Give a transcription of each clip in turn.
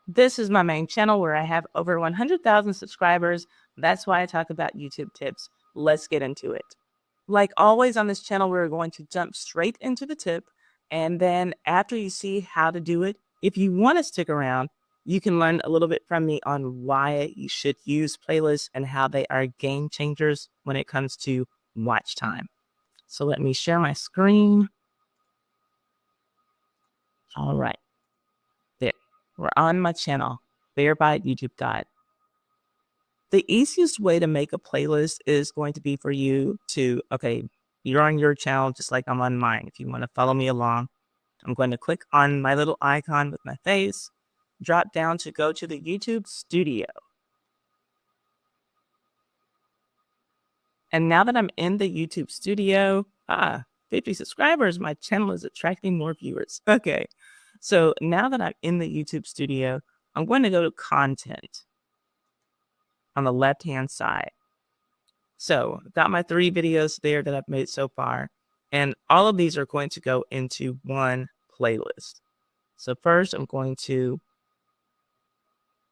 This is my main channel where I have over 100,000 subscribers. That's why I talk about YouTube tips. Let's get into it. Like always on this channel, we're going to jump straight into the tip. And then after you see how to do it, if you want to stick around, you can learn a little bit from me on why you should use playlists and how they are game changers when it comes to watch time. So let me share my screen. All right. There. We're on my channel, Thereby YouTube Guide. The easiest way to make a playlist is going to be for you to, okay, you're on your channel just like I'm on mine. If you want to follow me along, I'm going to click on my little icon with my face, drop down to go to the YouTube studio. And now that I'm in the YouTube studio, 50 subscribers, my channel is attracting more viewers. Okay. So now that I'm in the YouTube studio, I'm going to go to content on the left-hand side. So I've got my 3 videos there that I've made so far, and all of these are going to go into one playlist. So first I'm going to,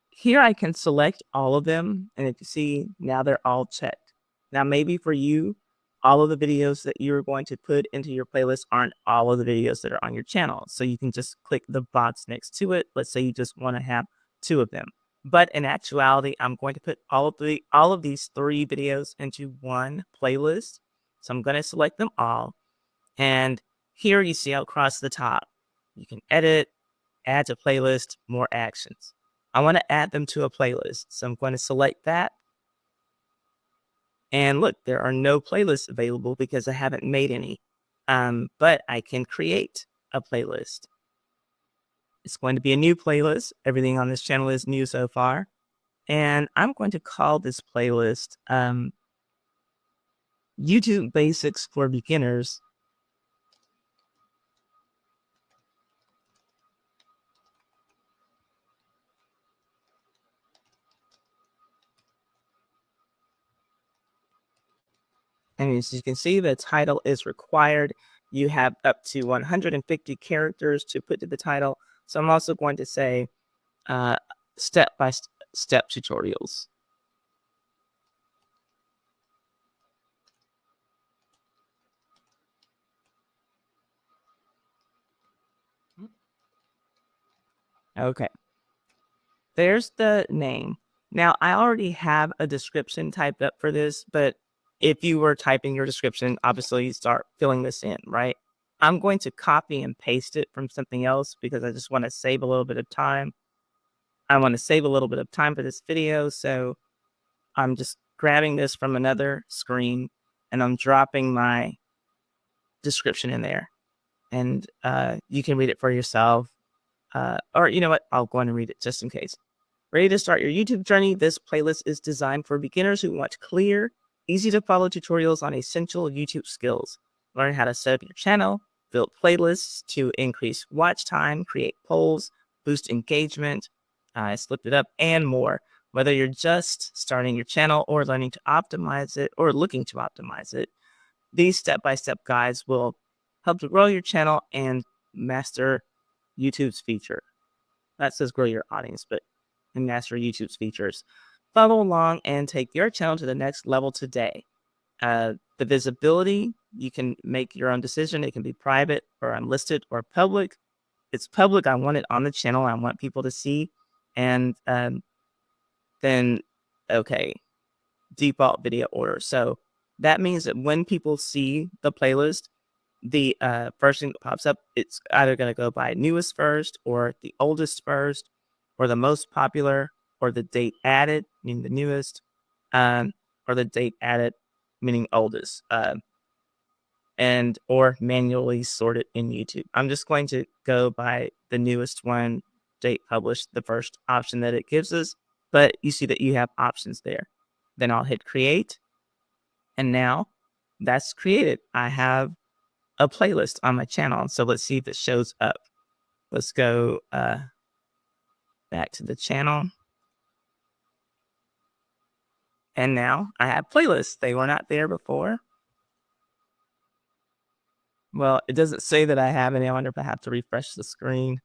here I can select all of them, and if you see, now they're all checked. Now maybe for you, all of the videos that you're going to put into your playlist aren't all of the videos that are on your channel. So you can just click the box next to it. Let's say you just want to have 2 of them. But in actuality, I'm going to put all of these 3 videos into one playlist. So I'm going to select them all. And here you see across the top, you can edit, add to playlist, more actions. I want to add them to a playlist. So I'm going to select that. And look, there are no playlists available because I haven't made any. But I can create a playlist. It's going to be a new playlist. Everything on this channel is new so far. And I'm going to call this playlist YouTube Basics for Beginners. And as you can see, the title is required. You have up to 150 characters to put to the title. So I'm also going to say step-by-step tutorials. Okay, there's the name. Now, I already have a description typed up for this, but if you were typing your description, obviously you start filling this in, right? I'm going to copy and paste it from something else because I just want to save a little bit of time. I want to save a little bit of time for this video, so I'm just grabbing this from another screen and I'm dropping my description in there. And you can read it for yourself. Or you know what? I'll go on and read it just in case. Ready to start your YouTube journey? This playlist is designed for beginners who want clear, easy to follow tutorials on essential YouTube skills. Learn how to set up your channel, build playlists to increase watch time, create polls, boost engagement, split it up, and more. Whether you're just starting your channel or learning to optimize it or looking to optimize it, these step-by-step guides will help to grow your channel and master YouTube's feature. That says grow your audience, but and master YouTube's features. Follow along and take your channel to the next level today. The visibility, you can make your own decision. It can be private or unlisted or public. It's public. I want it on the channel. I want people to see. And then, okay, default video order. So that means that when people see the playlist, the first thing that pops up, it's either going to go by newest first, or the oldest first, or the most popular, or the date added, meaning the newest, or the date added, meaning oldest, and or manually sorted in YouTube. I'm just going to go by the newest one, date published, the first option that it gives us, but you see that you have options there. Then I'll hit create, and now that's created. I have a playlist on my channel. So let's see if it shows up. Let's go back to the channel. And now I have playlists. They were not there before. Well, it doesn't say that I have any. I wonder if I have to refresh the screen.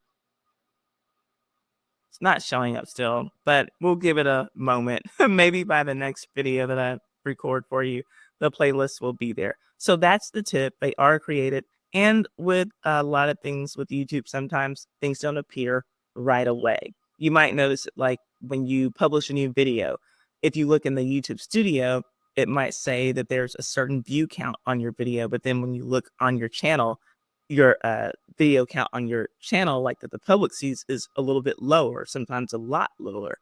It's not showing up still, but we'll give it a moment. Maybe by the next video that I record for you, the playlist will be there. So that's the tip. They are created. And with a lot of things with YouTube, sometimes things don't appear right away. You might notice it like when you publish a new video. If you look in the YouTube studio, it might say that there's a certain view count on your video, but then when you look on your channel, your video count on your channel, like that the public sees, is a little bit lower, sometimes a lot lower.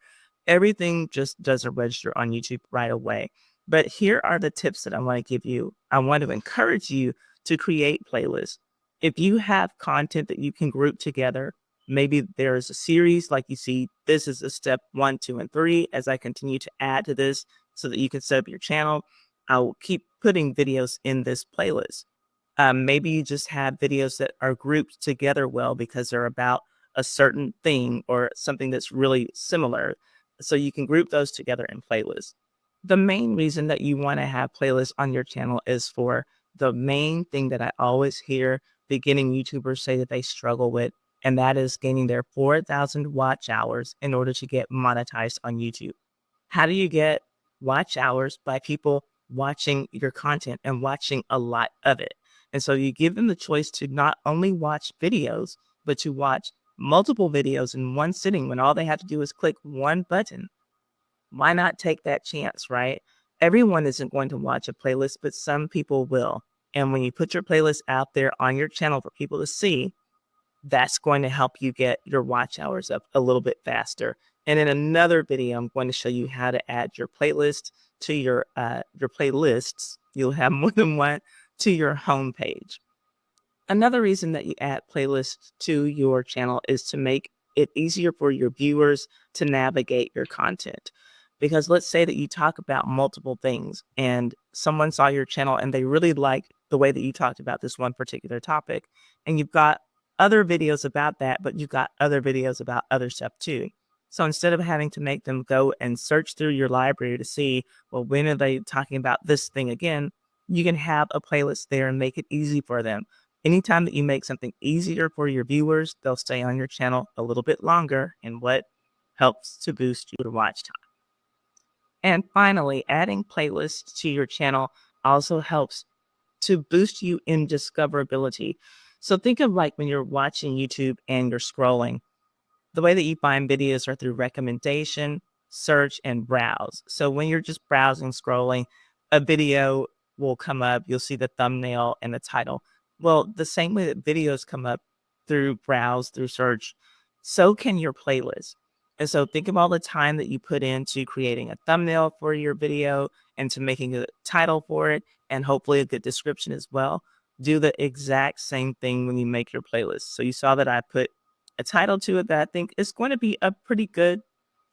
Everything just doesn't register on YouTube right away. But here are the tips that I want to give you. I want to encourage you to create playlists. If you have content that you can group together, maybe there's a series like you see, this is a step 1, 2, and 3. As I continue to add to this so that you can set up your channel, I will keep putting videos in this playlist. Maybe you just have videos that are grouped together well because they're about a certain thing or something that's really similar. So you can group those together in playlists. The main reason that you want to have playlists on your channel is for the main thing that I always hear beginning YouTubers say that they struggle with, and that is gaining their 4,000 watch hours in order to get monetized on YouTube. How do you get watch hours? By people watching your content and watching a lot of it. And so you give them the choice to not only watch videos, but to watch multiple videos in one sitting when all they have to do is click one button. Why not take that chance, right? Everyone isn't going to watch a playlist, but some people will. And when you put your playlist out there on your channel for people to see, that's going to help you get your watch hours up a little bit faster. And in another video, I'm going to show you how to add your playlist to your playlists. You'll have more than one to your homepage. Another reason that you add playlists to your channel is to make it easier for your viewers to navigate your content. Because let's say that you talk about multiple things and someone saw your channel and they really like the way that you talked about this one particular topic, and you've got other videos about that, but you've got other videos about other stuff too. So instead of having to make them go and search through your library to see, well, when are they talking about this thing again, you can have a playlist there and make it easy for them. Anytime that you make something easier for your viewers, they'll stay on your channel a little bit longer, and what helps to boost your watch time. And finally, adding playlists to your channel also helps to boost you in discoverability. So think of like when you're watching YouTube and you're scrolling, the way that you find videos are through recommendation, search, and browse. So when you're just browsing, scrolling, a video will come up. You'll see the thumbnail and the title. Well, the same way that videos come up through browse, through search, so can your playlist. And so think of all the time that you put into creating a thumbnail for your video and to making a title for it and hopefully a good description as well. Do the exact same thing when you make your playlist. So you saw that I put a title to it that I think is going to be a pretty good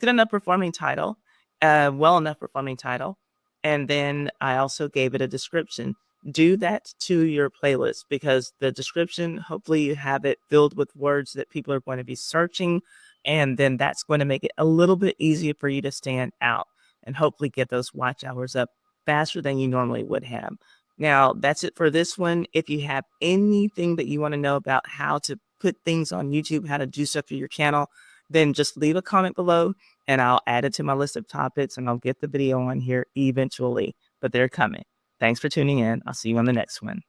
enough performing title, well enough performing title. And then I also gave it a description. Do that to your playlist because the description, hopefully you have it filled with words that people are going to be searching. And then that's going to make it a little bit easier for you to stand out and hopefully get those watch hours up faster than you normally would have. Now, that's it for this one. If you have anything that you want to know about how to put things on YouTube, how to do stuff for your channel, then just leave a comment below and I'll add it to my list of topics and I'll get the video on here eventually, but they're coming. Thanks for tuning in. I'll see you on the next one.